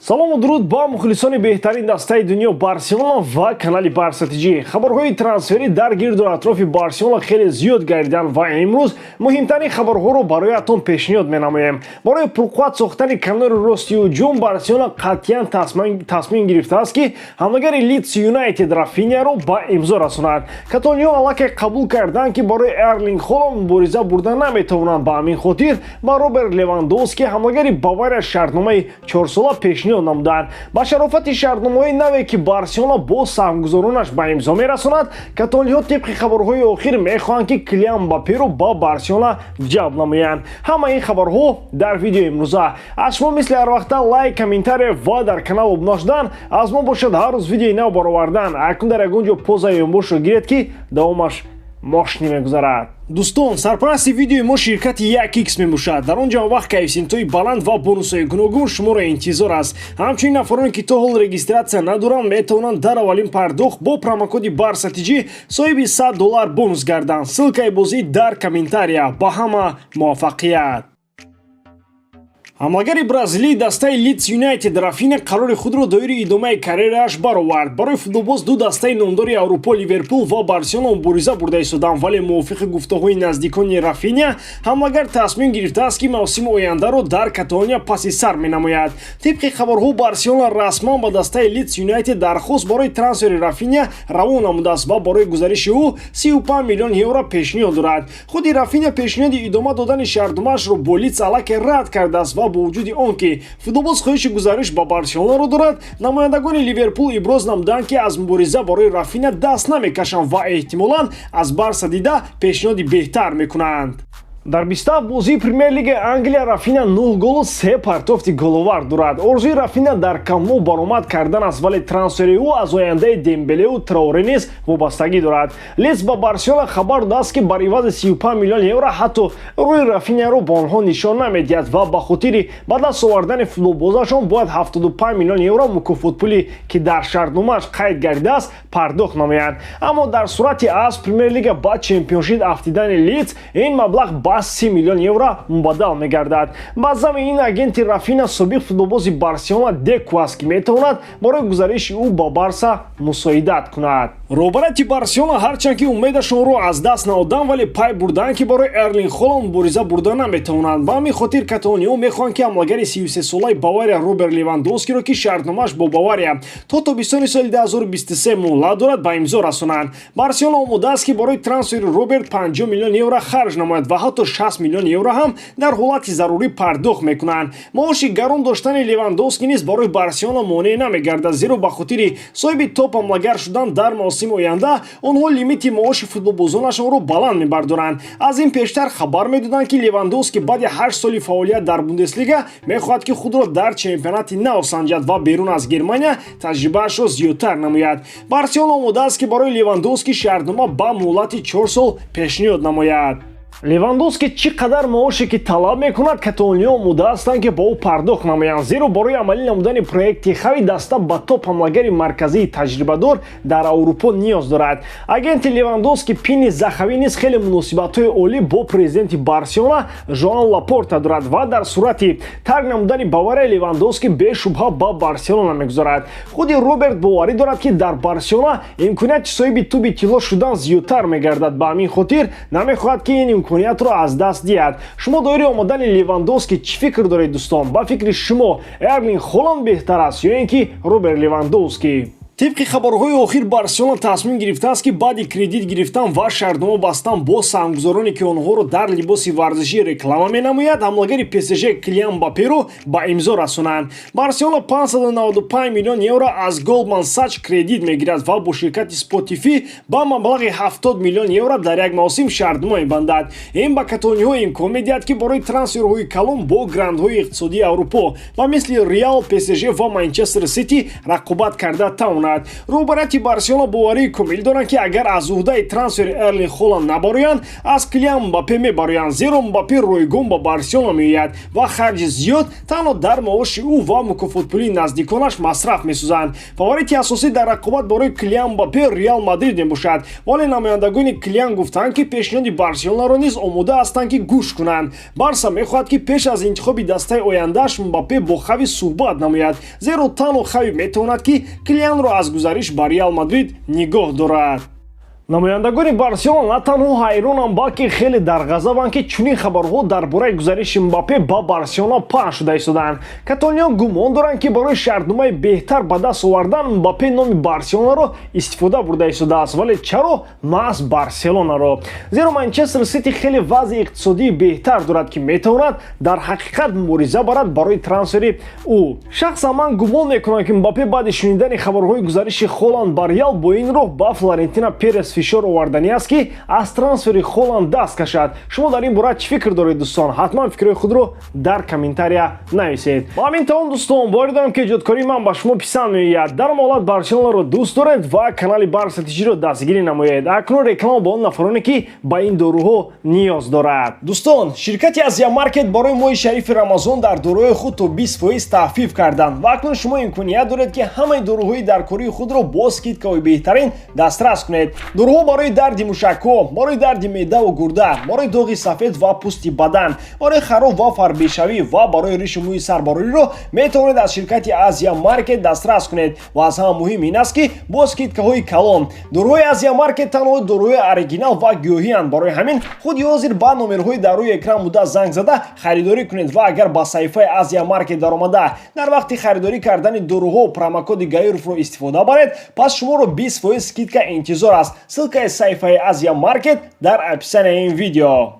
салому дуруд ба мухлисони беҳтарин дастаи дунё Барселона ва канали БАРСТГ. Хабарҳои трансферӣ дар гирду атрофи Барселона хеле зиёд гардиданд ва имрӯз муҳимтарин хабарҳоро бароятон пешниҳод менамоем. Барои пурқувват сохтани канали рости ҳуҷум Барселона қатъиян тасмим гирифтааст ки ҳамлагари Лидс Юнайтед Рафинияро ба имзо расонад. Каталонияҳо аллакай қабул карданд ки барои Эрлинг Холланд мубориза бурда наметавонанд. Ба ҳамин хотир ба Роберт Левандовски ҳамлагари Бавария шартномаи 4 сола пешниҳод намуданд. Ба шарофати шартномаҳои наве ки Барселона бо саҳмгузаронаш ба имзо мерасонад, каталонияҳо тибқи хабарҳои охир мехоҳанд ки Килиан Мбапперо ба Барселона ҷалб намоянд. Ҳама ин хабарҳо дар видеои имрӯза. Аз шумо мисли ҳар вақта лайк, комментария ва дар канал обуна шудан аз мо бошад ҳар рӯз видеои нав баровардан. Акнун дар ягон ҷо поза ёнбошро гиред ки давомаш мошни мегузарад. Дӯстон, сарпарасти видеои мо ширкати 1x мебошад. Дар он ҷамъовақт коэффициентҳои баланд ва бонусҳои гуногун шуморо интизор аст. Ҳамчунин нафароне ки то ҳол регистратсия надоранд метавонанд дар аввалин пардохт бо промокоди БАРСТГ соҳиби $100 бонус гарданд. Ссилкаи бозӣ дар комментария. Ба ҳама муваффақият. ҳамлагари бразилии дастаи Лидс Юнайтед Рафиня қарори худро доираи идомаи карьерааш баровард. Барои футболбоз ду дастаи номдори Аврупо Ливерпул ва Барселона мубориза бурда истоданд, вале мувофиқи гуфтаҳои наздикони Рафиня, ҳамлагар тасмим гирифтааст ки мавсими ояндаро дар Каталония паси сар менамояд. Тибқи хабарҳо Барселона расман ба дастаи Лидс Юнайтед дархост барои трансфери Рафиня равон намудааст ва барои гузариши ӯ 35 миллион евро пешниҳод дорад. Худи Рафиня пешниҳоди идома додани шартномаашро бо Лидс аллакай рад кардааст ва бо вуҷуди он ки футболбоз хоҳиши гузариш ба Барселонаро дорад, намояндагони Ливерпул иброз намуданд ки аз мубориза барои Рафиня даст намекашанд ва эҳтимолан аз Барса дида пешниҳоди беҳтар мекунанд. Дар 27 бозии Премер-лигаи Англия Рафиня 0 голу 3 партофти головар дорад. Орзуи Рафиня дар камно баромад кардан аст, вале трансфери ӯ аз ояндаи Дембелеу Трауре низ вобастагӣ дорад. Лидс ба Барселона хабар додааст ки бар ивази 35 миллион евро ҳатто рӯи Рафиняро ба онҳо нишон намедиҳад ва ба хотири ба даст овардани футболбозашон бояд 75 миллион евро мукофотпули ки дар шартномааш қайд гардидааст пардохт намоянд. Аммо дар сурати аз Премер-лига ба чемпионшид афтидани Лидс ин маблағ ба 30 миллион евро мубаддал мегардад. Ба замми ин агенти Рафиня собиқ футболбози Барселона Деку аст ки метавонад барои гузариши ӯ ба Барса мусоидат кунад. Роҳбарияти Барселона ҳарчанд ки умедашонро аз даст надоданд, вале пай бурданд ки барои Эрлинг Холланд мубориза бурда наметавонанд. Ба ҳамин хотир каталонияҳо мехоҳанд ки ҳамлагари 33 солаи Бавария Роберт Левандовскиро ки шартномааш бо Бавария то тобистони соли 2023 муҳлат дорад ба имзо расонанд. Барселона омодааст ки барои трансфери Роберт 50 миллион евро харҷ намояд ва ҳатто 60 миллион евро ҳам дар ҳолати зарурӣ пардохт мекунанд. Маоши гарон доштани Левандовски низ барои Барселона монеъ намегардад, зеро ба хотири соҳиби топ ҳамлагар шудан дар мавсими оянда онҳо лимити маоши футболбозонашонро баланд мебардоранд. Аз ин пештар хабар медоданд ки Левандовски баъди 8 соли фаъолият дар Бундеслига мехоҳад ки худро дар чемпионати нав санҷад ва берун аз Германия таҷрибаашро зиёдтар намояд. Барселона омодааст ки барои Левандовски шартнома ба муҳлати 4 сол пешниҳод намояд. Левандовски чӣ қадар маоше ки талаб мекунад, каталонияҳо омодаастанд ки ба ӯ пардохт намоянд, зеро барои амалӣ намудани проекти хави даста ба топ ҳамлагари марказии таҷрибадор дар Аврупо ниёз дорад. Агенти Левандовски Пини Захави низ хеле муносибатҳои олӣ бо президенти Барселона Жоан Лапорта дорад ва дар сурати тарк намудани Бавария Левандовски бешубҳа ба Барселона мегузарад. Худи Роберт боварӣ дорад ки дар Барселона имконияти соҳиби туби тилло шудан зиёдтар мегардад. Ба ҳамин хотир намехоҳад ки ин имкониятро аз даст диҳад. Шумо доираи омадани Левандовски чӣ фикр доред дӯстон? Ба фикри шумо Эрлинг Холланд беҳтар аст ё ин ки Роберт Левандовски? Тибқи хабарҳои охир Барселона тасмим гирифтааст ки баъди кредит гирифтан ва шартнома бастан бо саҳмгузароне ки онҳоро дар либоси варзишӣ реклама менамояд, ҳамлагари ПСЖ Килиан Мбапперо ба имзо расонанд. Барселона 595 миллион евро аз Goldman Sachs кредит мегирад ва бо ширкати Spotify ба маблағи 70 миллион евро дар як мавсим шартнома мебандад. Ин ба каталонияҳо имкон медиҳад ки барои трансферҳои калон бо грандҳои иқтисодии Аврупо ба мисли Реал, ПСЖ ва Манчестер Сити рақобат карда тавонад. мекунад. Роҳбарияти Барселона боварии комил доранд ки агар аз уҳдаи трансфери Эрлинг Холанд набароянд, аз Килиан Мбаппе мебароянд, зеро Мбаппе ройгон ба Барселона меояд ва харҷи зиёд танҳо дар маоши ӯ ва мукофотпулии наздиконаш масраф месозанд. Фаворити асосӣ дар рақобат барои Килиан Мбаппе Реал Мадрид мебошад, вале намояндагони Килиан гуфтанд ки пешниҳоди Барселонаро низ омода ҳастанд ки гӯш кунанд. Барса мехоҳад ки пеш аз интихоби дастаи ояндааш Мбаппе бо Хави суҳбат намояд, зеро танҳо Хави метавонад ки Килианро аз гузариш ба Реал Мадрид нигоҳ дорад. намояндагони Барселона на танҳо ҳайронанд, балки хеле дар ғазабанд ки чунин хабарҳо дар бораи гузариши Мбаппе ба Барселона паҳн шуда истоданд. Каталониён гумон доранд ки барои шартномаи беҳтар ба даст овардан Мбаппе номи Барселонаро истифода бурда истодааст, вале чаро маҳз Барселонаро? Зеро Манчестер Сити хеле вазъи иқтисодии беҳтар дорад ки метавонад дар ҳақиқат мубориза барад барои трансфери ӯ. Шахсан ман гумон мекунам ки Мбаппе баъди шунидани хабарҳои гузариши Холанд ба Реал бо ин роҳ ба Флорентина Перес фишор овардани аст ки аз трансфери Холанд даст кашад. Шумо дар ин бора чӣ фикр доред дӯстон? Ҳатман фикрҳои худро дар комментария нависед. Ба ҳамин тавон дӯстон, боварӣ дорам ки эҷодкории ман ба шумо писанд меояд. Дар ҳолат Барселонаро дӯст доред ва канали Барса тиҷиро дастгирӣ намоед. Акнун реклама ба он нафароне ки ба ин доруҳо ниёз дорад. Дӯстон, ширкати Азия Маркет барои моҳи шарифи Рамазон дар доруҳои худ то 20% таҳфиф карданд ва акнун шумо имконият доред ки ҳамаи доруҳои даркории худро бо скидкаҳои беҳтарин дастрас кунед. Доруҳо барои дарди мушакҳо, барои дарди меъдаву гурда, барои доғи сафед ва пӯсти бадан, барои хароб ва фарбешавӣ ва барои риши мӯи сарбарориро метавонед аз ширкати Азия Маркет дастрас кунед ва аз ҳама муҳим ин аст ки бо скидкаҳои калон. Доруҳои Азия Маркет танҳо доруҳои оригинал ва гиёҳианд. Барои ҳамин худи ҳозир ба номерҳои дар рӯи экран буда занг зада харидорӣ кунед ва агар ба саҳифаи Азия Маркет даромада дар вақти харидорӣ кардани доруҳо промокоди Гаюровро истифода баред, пас шуморо 20% скидка интизор аст. Ссилкаи саҳифаи Азия Маркет дар описанияи ин видео.